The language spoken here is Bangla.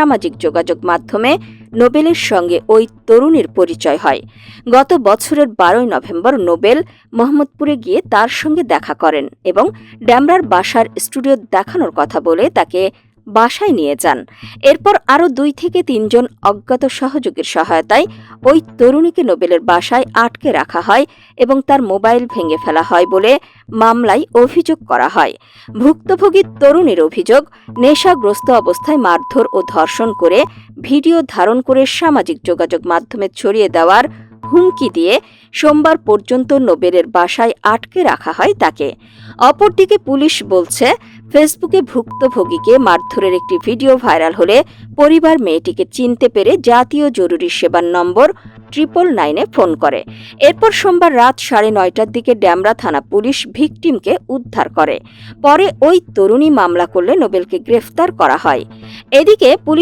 সামাজিক যোগাযোগ মাধ্যমে নোবেলের সঙ্গে ওই তরুণীর পরিচয় হয়। গত বছরের 12 নভেম্বর নোবেল মোহাম্মদপুরে গিয়ে তার সঙ্গে দেখা করেন এবং ড্যামরার বাসার স্টুডিও দেখানোর কথা বলে তাকে বাসায় নিয়ে যান। এরপর আরও 2 থেকে 3 জন অজ্ঞাত সহযোগীর সহায়তায় ওই তরুণীকে নোবেলের বাসায় আটকে রাখা হয় এবং তার মোবাইল ভেঙে ফেলা হয় বলে মামলায় অভিযোগ করা হয়। ভুক্তভোগী তরুণীর অভিযোগ, নেশাগ্রস্ত অবস্থায় মারধর ও ধর্ষণ করে ভিডিও ধারণ করে সামাজিক যোগাযোগ মাধ্যমে ছড়িয়ে দেওয়ার হুমকি দিয়ে সোমবার পর্যন্ত নোবেলের বাসায় আটকে রাখা হয় তাকে। অপরদিকে পুলিশ বলছে, ফেসবুকে ভুক্তভোগীকে মারধরের একটি ভিডিও ভাইরাল হলে পরিবার মেয়েটিকে চিনতে পেরে জাতীয় জরুরি সেবার নম্বর 999-এ ফোন করে। এরপর সোমবার রাত 9:30টার দিকে ড্যামরা থানা পুলিশ ভিকটিমকে উদ্ধার করে। পরে ওই তরুণী মামলা করলে নোবেলকে গ্রেফতার করা হয়। এদিকে পুলিশ